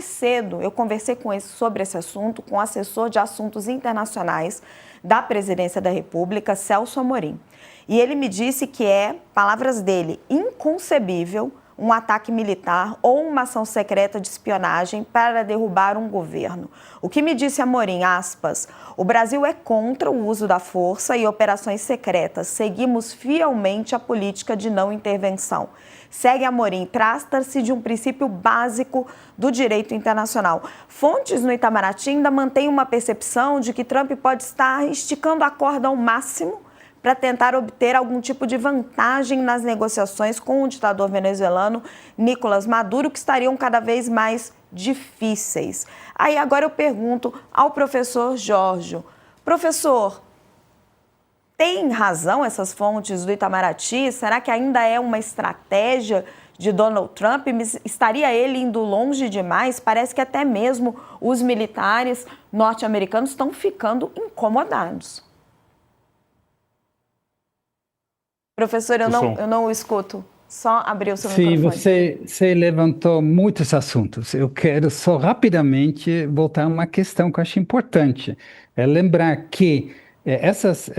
Cedo eu conversei sobre esse assunto com o assessor de assuntos internacionais da Presidência da República, Celso Amorim. E ele me disse que é, palavras dele, inconcebível um ataque militar ou uma ação secreta de espionagem para derrubar um governo. O que me disse Amorim, aspas, o Brasil é contra o uso da força e operações secretas. Seguimos fielmente a política de não intervenção. Segue Amorim, trata-se de um princípio básico do direito internacional. Fontes no Itamaraty ainda mantêm uma percepção de que Trump pode estar esticando a corda ao máximo para tentar obter algum tipo de vantagem nas negociações com o ditador venezuelano Nicolás Maduro, que estariam cada vez mais difíceis. Aí agora eu pergunto ao professor Jorge, professor, tem razão essas fontes do Itamaraty? Será que ainda é uma estratégia de Donald Trump? Estaria ele indo longe demais? Parece que até mesmo os militares norte-americanos estão ficando incomodados. Professor, eu não o escuto. Só abrir o seu microfone. Sim, você levantou muitos assuntos. Eu quero só rapidamente voltar a uma questão que eu acho importante. É lembrar que essas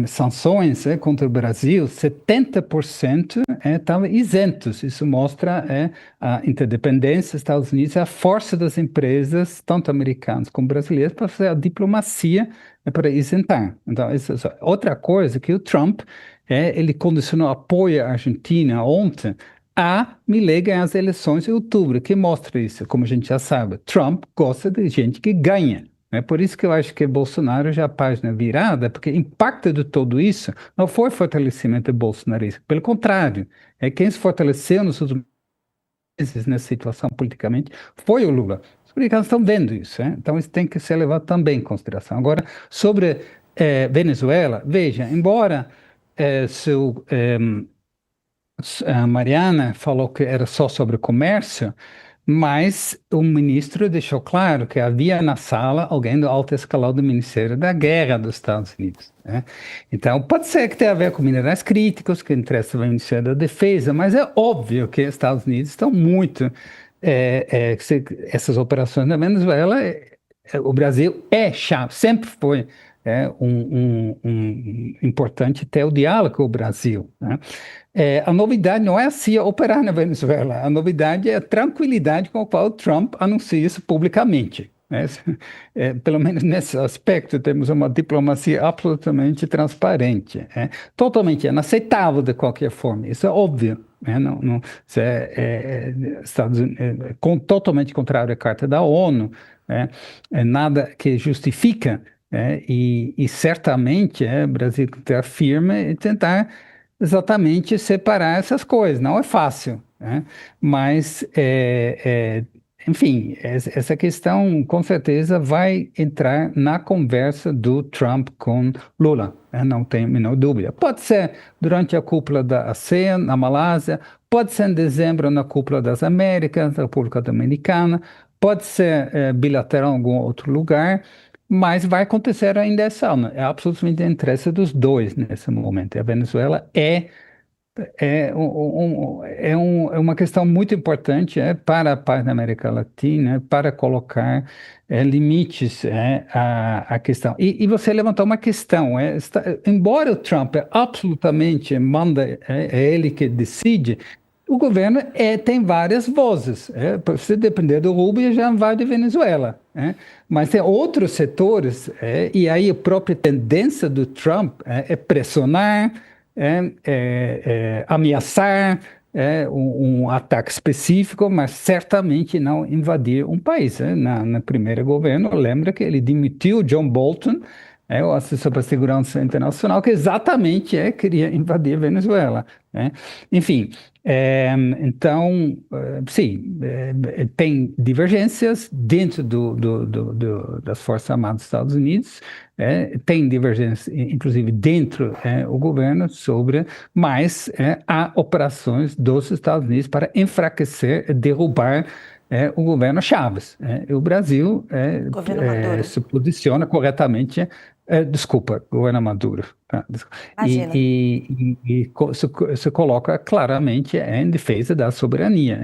sanções contra o Brasil, 70% estavam isentos. Isso mostra a interdependência dos Estados Unidos, a força das empresas, tanto americanas como brasileiras, para fazer a diplomacia para isentar. Então, outra coisa que o Trump ele condicionou apoio à Argentina ontem a Milei ganhar as eleições em outubro, que mostra isso, como a gente já sabe. Trump gosta de gente que ganha. É por isso que eu acho que Bolsonaro já é a página virada, porque o impacto de tudo isso não foi fortalecimento bolsonarista. Pelo contrário, quem se fortaleceu nos últimos meses nessa situação politicamente foi o Lula. Os americanos estão vendo isso, então isso tem que ser levado também em consideração. Agora, sobre Venezuela, veja, embora a Mariana falou que era só sobre comércio, mas o ministro deixou claro que havia na sala alguém do alto escalão do Ministério da Guerra dos Estados Unidos. Então, pode ser que tenha a ver com minerais críticos, que interessa o Ministério da Defesa, mas é óbvio que os Estados Unidos estão muito... essas operações na Venezuela, o Brasil chave, sempre foi importante ter o diálogo com o Brasil. A novidade não é a CIA operar na Venezuela, a novidade é a tranquilidade com a qual o Trump anuncia isso publicamente. Pelo menos nesse aspecto, temos uma diplomacia absolutamente transparente, totalmente inaceitável de qualquer forma, isso é óbvio. Isso totalmente contrário à Carta da ONU, nada que justifica. E certamente o Brasil está firme em tentar exatamente separar essas coisas. Não é fácil, mas, enfim, essa questão com certeza vai entrar na conversa do Trump com Lula, não tem a menor dúvida. Pode ser durante a cúpula da ASEAN, na Malásia, pode ser em dezembro na cúpula das Américas, da República Dominicana, pode ser bilateral em algum outro lugar, mas vai acontecer ainda esse ano. É absolutamente de interesse dos dois nesse momento. A Venezuela é uma questão muito importante para a paz na América Latina, para colocar limites à questão. E você levantou uma questão. Embora o Trump absolutamente manda, é ele que decide, o governo tem várias vozes. Se depender do Rubio, já vai de Venezuela. Mas tem outros setores, e aí a própria tendência do Trump é pressionar, ameaçar um ataque específico, mas certamente não invadir um país. Na primeira governo, lembra que ele demitiu John Bolton, o assessor para a segurança internacional, que exatamente queria invadir a Venezuela. Enfim, então, sim, tem divergências dentro das Forças Armadas dos Estados Unidos, tem divergências, inclusive, dentro do governo mas há operações dos Estados Unidos para enfraquecer, derrubar o governo Chaves. E o Brasil Governo Maduro. se posiciona corretamente, desculpa, governo Maduro. Imagina. Se coloca claramente em defesa da soberania.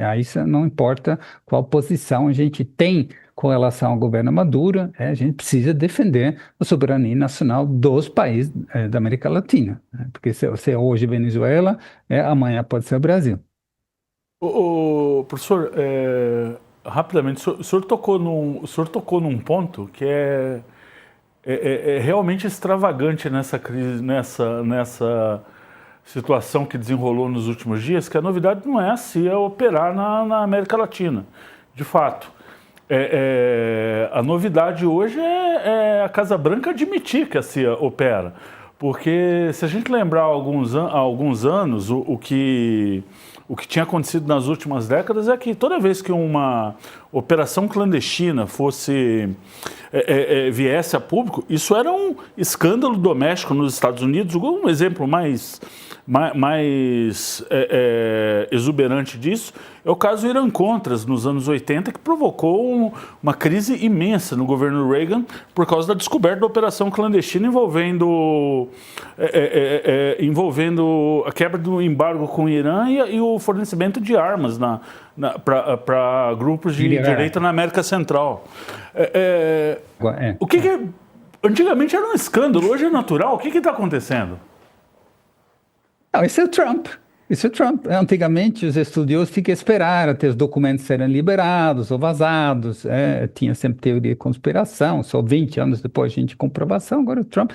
Aí isso não importa qual posição a gente tem com relação ao governo Maduro, a gente precisa defender a soberania nacional dos países da América Latina, porque se é hoje Venezuela, amanhã pode ser o Brasil. Professor, rapidamente, o senhor tocou num ponto que é realmente extravagante nessa crise, nessa situação que desenrolou nos últimos dias, que a novidade não é a CIA operar na América Latina, de fato. A novidade hoje é a Casa Branca admitir que a CIA opera, porque se a gente lembrar há alguns anos, o que tinha acontecido nas últimas décadas é que toda vez que uma operação clandestina viesse a público, isso era um escândalo doméstico nos Estados Unidos. Um exemplo mais exuberante disso é o caso Irã-Contras, nos anos 80, que provocou uma crise imensa no governo Reagan por causa da descoberta da operação clandestina envolvendo a quebra do embargo com o Irã e o fornecimento de armas para grupos de direita na América Central. O que antigamente era um escândalo, hoje é natural. O que está acontecendo? Não, isso é o Trump. Isso é o Trump. Antigamente, os estudiosos tinham que esperar até os documentos serem liberados ou vazados. Tinha sempre teoria de conspiração. Só 20 anos depois a gente comprovação. Agora o Trump...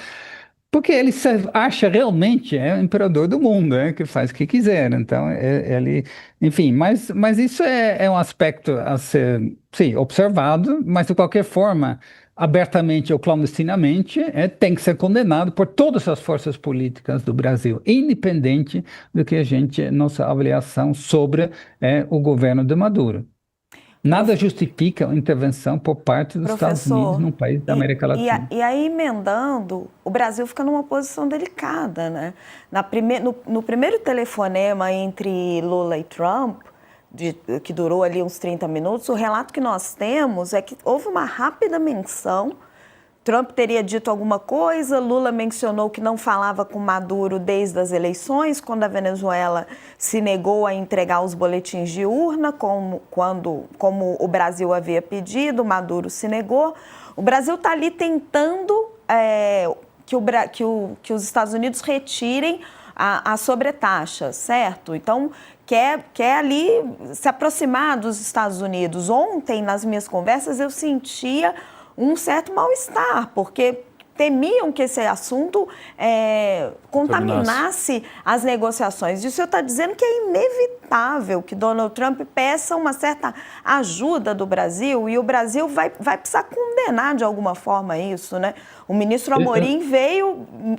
Porque ele se acha realmente o imperador do mundo, que faz o que quiser. Então, ele... Enfim, mas isso é um aspecto a ser, sim, observado, mas de qualquer forma, abertamente ou clandestinamente, tem que ser condenado por todas as forças políticas do Brasil, independente do que nossa avaliação sobre o governo de Maduro. Nada justifica a intervenção por parte dos Estados Unidos num país da América Latina. E aí, emendando, o Brasil fica numa posição delicada, né? No primeiro telefonema entre Lula e Trump, que durou ali uns 30 minutos, o relato que nós temos é que houve uma rápida menção. Trump teria dito alguma coisa, Lula mencionou que não falava com Maduro desde as eleições, quando a Venezuela se negou a entregar os boletins de urna, como o Brasil havia pedido, Maduro se negou. O Brasil está ali tentando que os Estados Unidos retirem a sobretaxa, certo? Então, quer ali se aproximar dos Estados Unidos. Ontem, nas minhas conversas, eu sentia um certo mal-estar, porque temiam que esse assunto contaminasse as negociações. Isso está dizendo que é inevitável que Donald Trump peça uma certa ajuda do Brasil e o Brasil vai precisar condenar de alguma forma isso, né? O ministro Amorim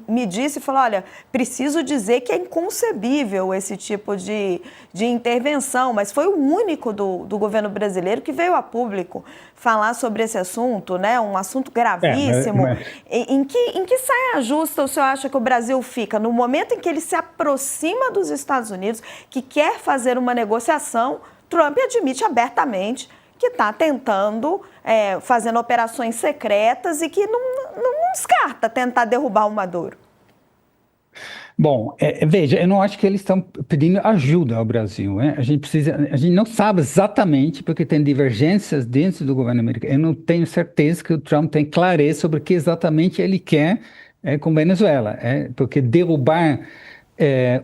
me disse e falou, olha, preciso dizer que é inconcebível esse tipo de intervenção, mas foi o único do governo brasileiro que veio a público falar sobre esse assunto, né? Um assunto gravíssimo. Em que saia justa o senhor acha que o Brasil fica? No momento em que ele se aproxima dos Estados Unidos, que quer fazer uma negociação, Trump admite abertamente que está tentando, fazendo operações secretas e que não descarta tentar derrubar o Maduro. Bom, veja, eu não acho que eles estão pedindo ajuda ao Brasil. A gente não sabe exatamente, porque tem divergências dentro do governo americano. Eu não tenho certeza que o Trump tem clareza sobre o que exatamente ele quer com Venezuela, porque derrubar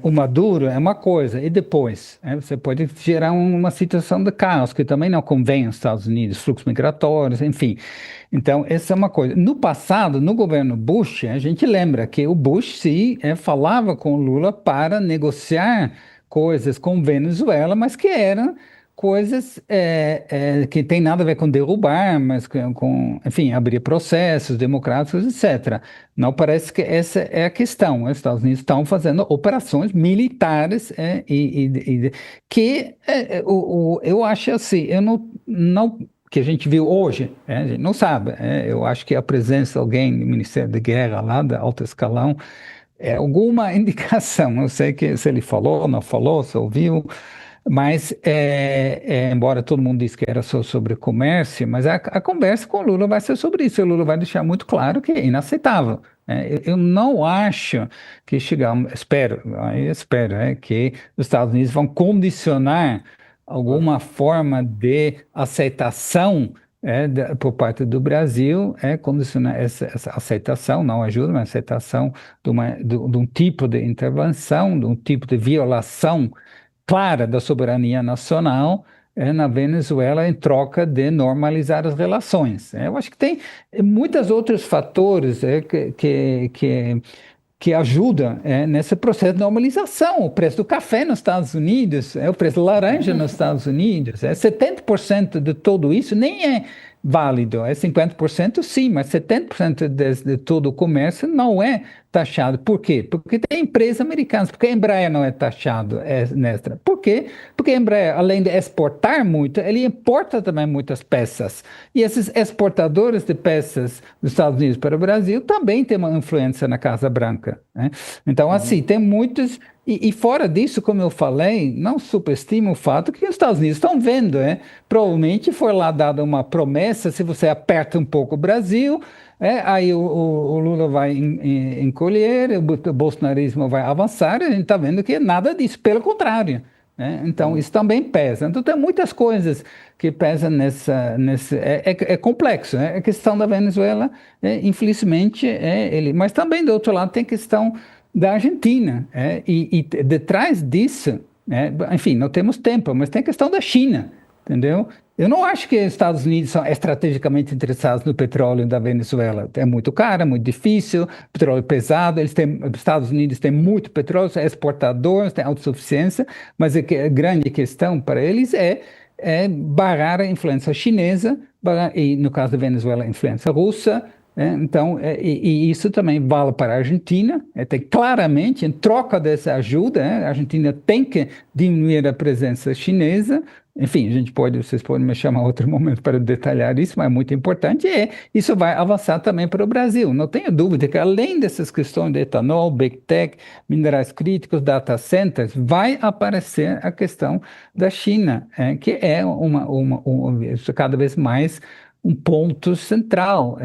o Maduro é uma coisa, e depois você pode gerar uma situação de caos, que também não convém aos Estados Unidos, fluxos migratórios, enfim. Então, essa é uma coisa. No passado, no governo Bush, a gente lembra que o Bush, sim, falava com o Lula para negociar coisas com Venezuela, mas que eram coisas que tem nada a ver com derrubar, mas enfim, abrir processos democráticos, etc. Não parece que essa é a questão. Os Estados Unidos estão fazendo operações militares que eu acho assim, eu não que a gente viu hoje, a gente não sabe. Eu acho que a presença de alguém no Ministério da Guerra, lá da alto escalão, é alguma indicação. Não sei se ele falou, não falou, se ouviu. Mas, embora todo mundo disse que era só sobre comércio, mas a conversa com o Lula vai ser sobre isso. O Lula vai deixar muito claro que é inaceitável. Eu não acho que chegamos, espero, que os Estados Unidos vão condicionar alguma forma de aceitação por parte do Brasil, condicionar essa aceitação, não ajuda, mas aceitação de um tipo de intervenção, de um tipo de violação clara da soberania nacional na Venezuela em troca de normalizar as relações. Eu acho que tem muitos outros fatores que ajuda nesse processo de normalização. O preço do café nos Estados Unidos, o preço da laranja nos Estados Unidos, 70% de tudo isso nem é válido, 50% sim, mas 70% de todo o comércio não é taxado. Por quê? Porque tem empresas americanas, porque a Embraer não é taxado, Nestra. Por quê? Porque a Embraer, além de exportar muito, ele importa também muitas peças. E esses exportadores de peças dos Estados Unidos para o Brasil também têm uma influência na Casa Branca, né? Então, assim, tem muitos... E fora disso, como eu falei, não subestima o fato que os Estados Unidos estão vendo, provavelmente foi lá dada uma promessa, se você aperta um pouco o Brasil, aí o Lula vai encolher, o bolsonarismo vai avançar, e a gente está vendo que nada disso, pelo contrário, né? Então, isso também pesa. Então, tem muitas coisas que pesam é complexo, né? A questão da Venezuela, infelizmente, mas também, do outro lado, tem a questão da Argentina, e detrás disso, enfim, não temos tempo, mas tem a questão da China, entendeu? Eu não acho que os Estados Unidos são estrategicamente interessados no petróleo da Venezuela. É muito caro, é muito difícil, petróleo pesado. Os Estados Unidos têm muito petróleo, são exportadores, têm autossuficiência, mas a grande questão para eles é barrar a influência chinesa, e no caso da Venezuela, a influência russa. Então, e isso também vale para a Argentina. Tem claramente, em troca dessa ajuda, a Argentina tem que diminuir a presença chinesa. Enfim, vocês podem me chamar outro momento para detalhar isso, mas é muito importante. E isso vai avançar também para o Brasil. Não tenho dúvida que, além dessas questões de etanol, Big Tech, minerais críticos, data centers, vai aparecer a questão da China, que é cada vez mais um ponto central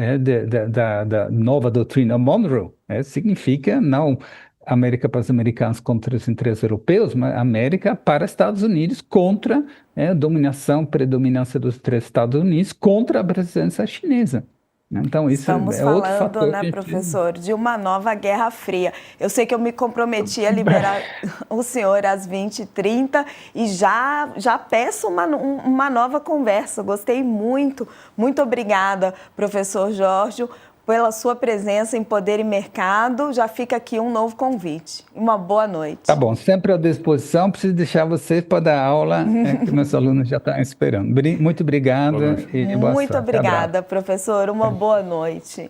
da nova doutrina Monroe. Significa não América para os americanos contra os interesses europeus, mas América para os Estados Unidos contra a predominância dos três Estados Unidos contra a presença chinesa. Então, isso Estamos é outro falando, fator né, professor, de uma nova Guerra Fria. Eu sei que eu me comprometi a liberar o senhor às 20h30 e já peço uma nova conversa. Gostei muito. Muito obrigada, professor Jorge, pela sua presença em Poder e Mercado. Já fica aqui um novo convite. Uma boa noite. Tá bom, sempre à disposição. Preciso deixar vocês para dar aula, que meus alunos já estão esperando. Muito obrigado e boa sorte. Muito obrigada, professor. Uma boa noite.